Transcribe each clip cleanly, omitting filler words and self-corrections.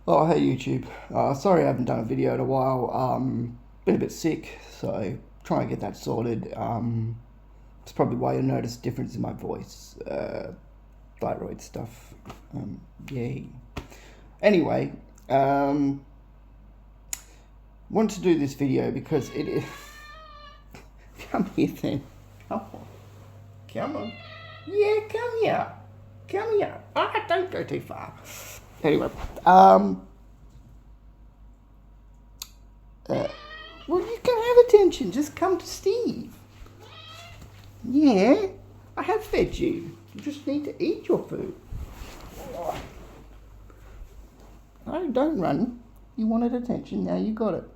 Oh, hey YouTube. Sorry I haven't done a video in a while. Been a bit sick, so trying to get that sorted. It's probably why you'll notice a difference in my voice. Thyroid stuff. Yay. Anyway, wanted to do this video because it is. Come here then. Come on. Come on. Yeah, come here. Come here. Don't go too far. Anyway, well, you can have attention. Just come to Steve. Yeah, I have fed you. You just need to eat your food. No, don't run. You wanted attention. Now you got it.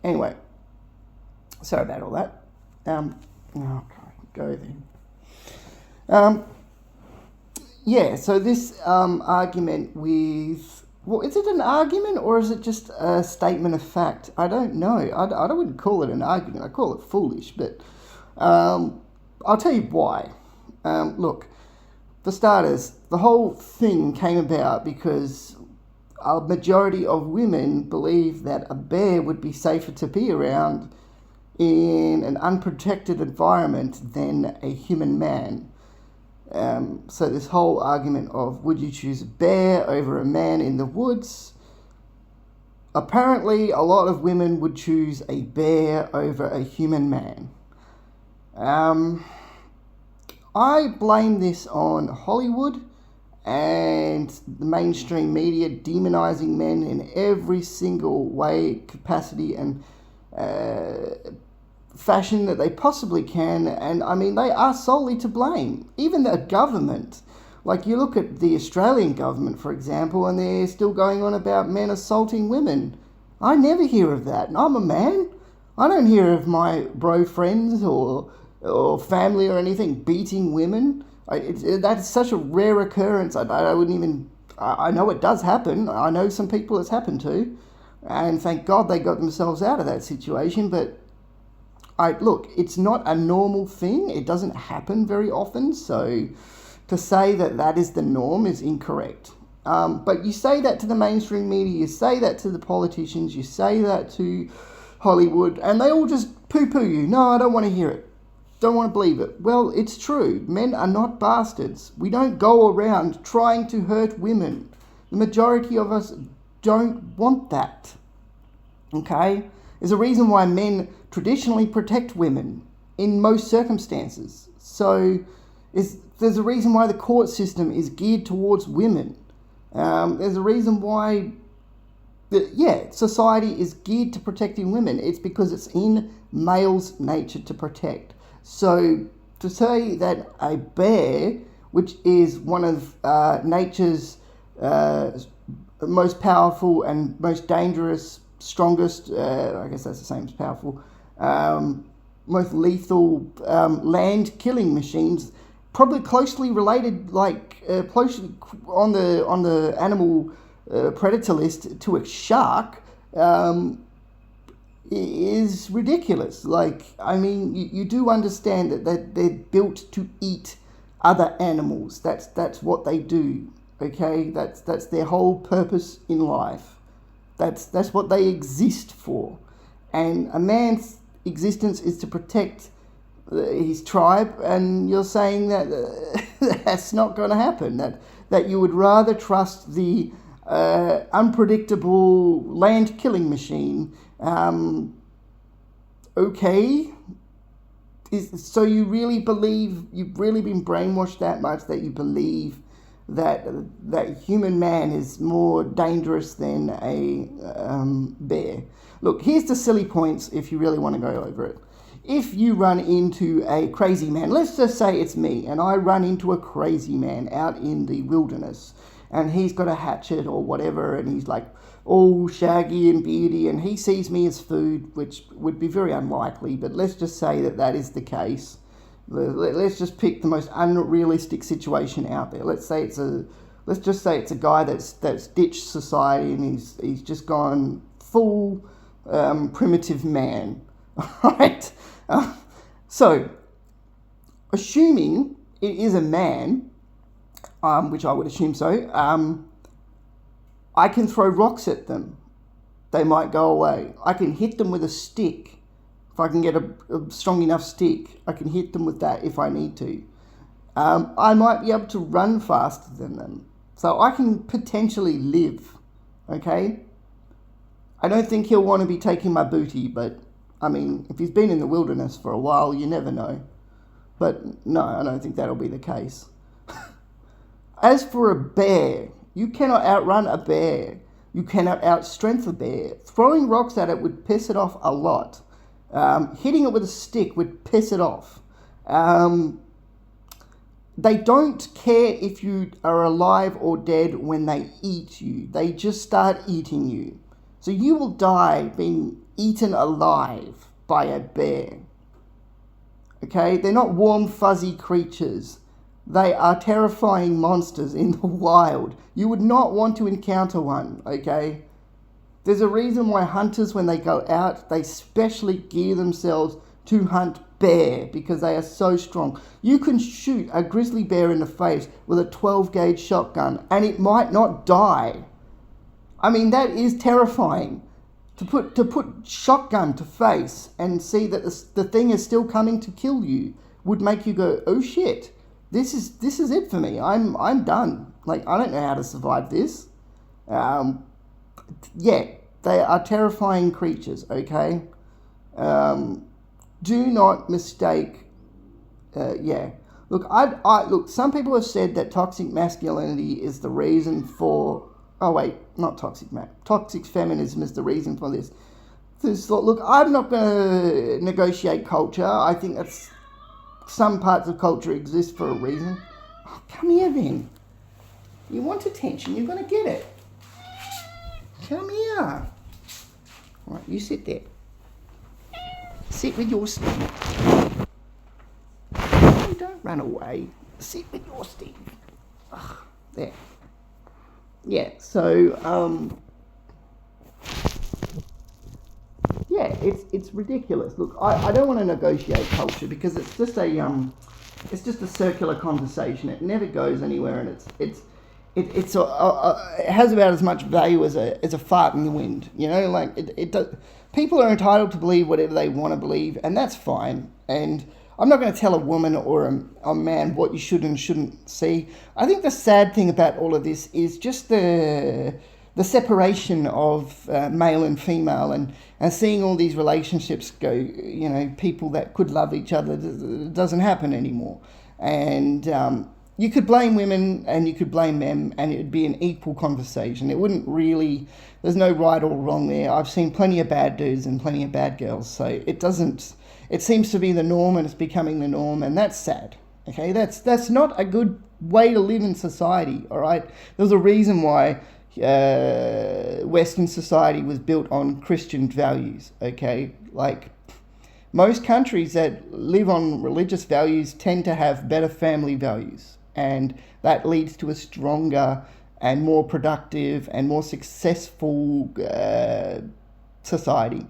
Anyway, sorry about all that. Okay, go then. Yeah, so this argument with, well, is it an argument or is it just a statement of fact? I don't know. I wouldn't call it an argument. I call it foolish, but I'll tell you why. Look, for starters, the whole thing came about because a majority of women believe that a bear would be safer to be around in an unprotected environment than a human man. So this whole argument of would you choose a bear over a man in the woods? Apparently, a lot of women would choose a bear over a human man. I blame this on Hollywood and the mainstream media demonizing men in every single way, capacity, and fashion that they possibly can. And I mean, they are solely to blame. Even the government, like you look at the Australian government, for example, and they're still going on about men assaulting women. I never hear of that. And I'm a man. I don't hear of my bro friends or family or anything beating women. That's such a rare occurrence. I wouldn't even. I know it does happen. I know some people it's happened to, and thank God they got themselves out of that situation. But look, it's not a normal thing. It doesn't happen very often. So to say that that is the norm is incorrect. But you say that to the mainstream media, you say that to the politicians, you say that to Hollywood, and they all just poo-poo you. No, I don't want to hear it. Don't want to believe it. Well, it's true. Men are not bastards. We don't go around trying to hurt women. The majority of us don't want that. Okay? There's a reason why men traditionally protect women in most circumstances. So there's a reason why the court system is geared towards women. There's a reason why, society is geared to protecting women. It's because it's in male's nature to protect. So to say that a bear, which is one of nature's most powerful and most dangerous, strongest, I guess that's the same as powerful, most lethal land killing machines, probably closely related, closely on the animal predator list to a shark, is ridiculous. I mean, you do understand that they're built to eat other animals. That's what they do. Okay, that's their whole purpose in life. That's what they exist for. And a man's existence is to protect his tribe, and you're saying that that's not going to happen. That you would rather trust the unpredictable land killing machine. Okay. So you really believe, you've really been brainwashed that much that you believe that human man is more dangerous than a bear. Look, here's the silly points if you really want to go over it. If you run into a crazy man, let's just say it's me, and I run into a crazy man out in the wilderness, and he's got a hatchet or whatever, and he's like all shaggy and beardy, and he sees me as food, which would be very unlikely, but let's just say that is the case. Let's just pick the most unrealistic situation out there. Let's just say it's a guy that's ditched society and he's just gone full primitive man. Right? So, assuming it is a man, which I would assume so, I can throw rocks at them. They might go away. I can hit them with a stick. If I can get a strong enough stick, I can hit them with that if I need to. I might be able to run faster than them. So I can potentially live, okay? I don't think he'll want to be taking my booty, but, I mean, if he's been in the wilderness for a while, you never know. But, no, I don't think that'll be the case. As for a bear, you cannot outrun a bear. You cannot outstrength a bear. Throwing rocks at it would piss it off a lot. Hitting it with a stick would piss it off. They don't care if you are alive or dead when they eat you. They just start eating you. So you will die being eaten alive by a bear. Okay? They're not warm, fuzzy creatures. They are terrifying monsters in the wild. You would not want to encounter one, okay? There's a reason why hunters, when they go out, they specially gear themselves to hunt bear because they are so strong. You can shoot a grizzly bear in the face with a 12-gauge shotgun and it might not die. I mean, that is terrifying. To put shotgun to face and see that the thing is still coming to kill you would make you go, oh shit. This is it for me. I'm done. Like, I don't know how to survive this. Yeah, they are terrifying creatures, okay? Do not mistake, yeah. Look, look, some people have said that toxic masculinity is the reason for, oh wait, not toxic feminism is the reason for this. Look, I'm not going to negotiate culture. I think that's, some parts of culture exist for a reason. Oh, come here then. You want attention, you're going to get it. Come here. Right, you sit there. Sit with your Steve. No, don't run away. Sit with your Steve. Ugh, there. Yeah, so, yeah, it's ridiculous. Look, I don't want to negotiate culture because it's just a circular conversation. It never goes anywhere, and it has about as much value as a fart in the wind. You know, like it does. People are entitled to believe whatever they want to believe, and that's fine. And I'm not going to tell a woman or a man what you should and shouldn't see. I think the sad thing about all of this is just the separation of male and female, and seeing all these relationships go, you know, people that could love each other, doesn't happen anymore. And you could blame women and you could blame men, and it would be an equal conversation. It wouldn't really, there's no right or wrong there. I've seen plenty of bad dudes and plenty of bad girls, so it seems to be the norm, and it's becoming the norm, and that's sad. Okay, that's not a good way to live in society, all right? There's a reason why Western society was built on Christian values, okay? Like, most countries that live on religious values tend to have better family values, and that leads to a stronger and more productive and more successful society.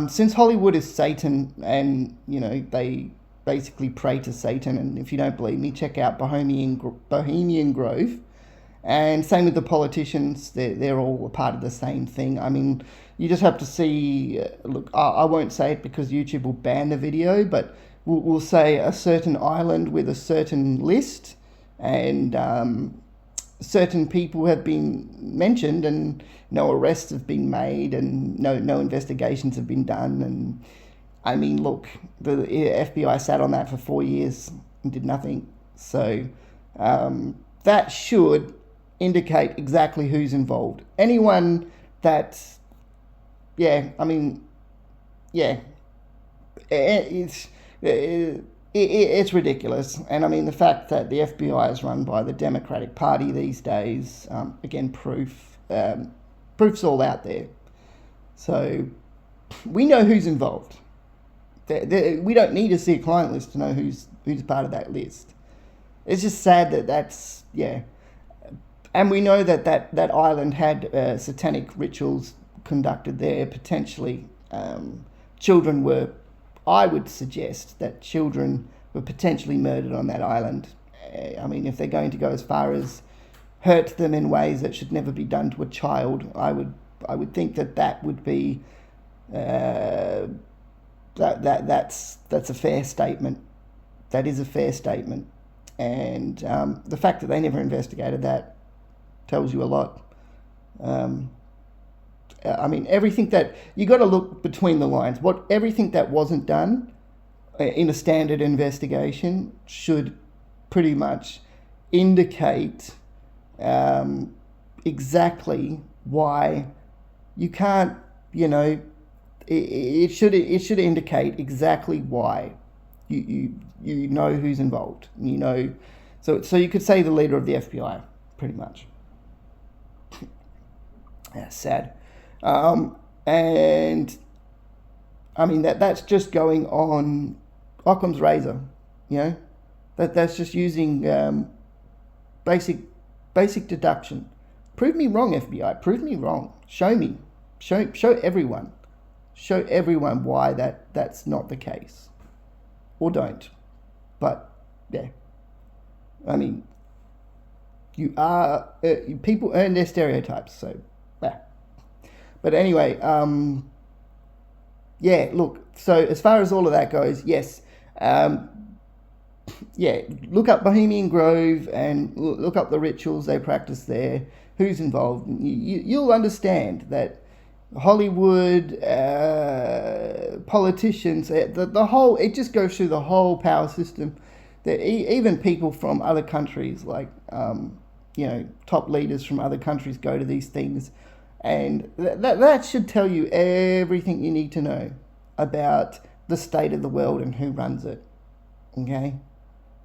Since Hollywood is Satan, and, you know, they basically pray to Satan, and if you don't believe me, check out Bohemian Grove. And same with the politicians, they're all a part of the same thing. I mean, you just have to see, look, I won't say it because YouTube will ban the video, but we'll say a certain island with a certain list, and certain people have been mentioned, and no arrests have been made, and no investigations have been done. And I mean, look, the FBI sat on that for 4 years and did nothing. So that should indicate exactly who's involved. Anyone that, yeah, I mean, yeah, it's ridiculous. And I mean, the fact that the FBI is run by the Democratic Party these days, again, proof's all out there. So we know who's involved. We don't need to see a client list to know who's part of that list. It's just sad that's, yeah. And we know that island had satanic rituals conducted there, potentially. Children were, I would suggest that children were potentially murdered on that island. I mean, if they're going to go as far as hurt them in ways that should never be done to a child. I would think that would be that's a fair statement. That is a fair statement, and the fact that they never investigated that tells you a lot. I mean, everything that you got to look between the lines. Everything that wasn't done in a standard investigation should pretty much indicate exactly why you can't. It should indicate exactly why you know who's involved. So you could say the leader of the FBI, pretty much. Yeah, sad. And I mean that's just going on Occam's razor, that's just using basic deduction. Prove me wrong, FBI. Prove me wrong. Show me. Show everyone. Show everyone why that's not the case, or don't. But yeah, I mean, people earn their stereotypes. So yeah. But anyway, yeah. Look. So as far as all of that goes, yes. Yeah, look up Bohemian Grove and look up the rituals they practice there, who's involved. You'll understand that Hollywood, politicians, the whole, it just goes through the whole power system. That even people from other countries, like, top leaders from other countries go to these things. And that should tell you everything you need to know about the state of the world and who runs it. Okay?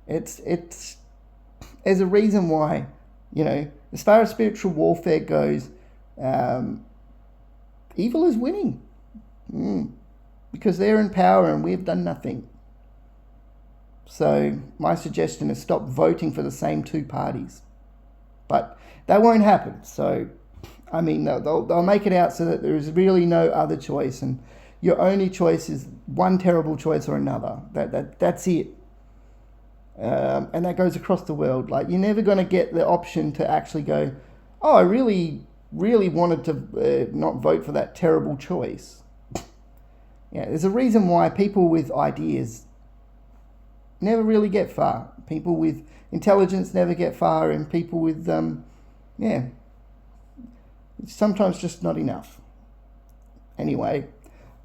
There's a reason why, as far as spiritual warfare goes, evil is winning. Because they're in power and we've done nothing. So my suggestion is stop voting for the same two parties. But that won't happen. So, I mean, they'll make it out so that there is really no other choice, and your only choice is one terrible choice or another. That's it. And that goes across the world. Like, you're never going to get the option to actually go, oh, I really, really wanted to not vote for that terrible choice. Yeah, there's a reason why people with ideas never really get far. People with intelligence never get far, and people with, it's sometimes just not enough. Anyway,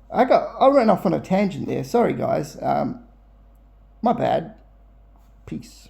I ran off on a tangent there. Sorry, guys. My bad. Peace.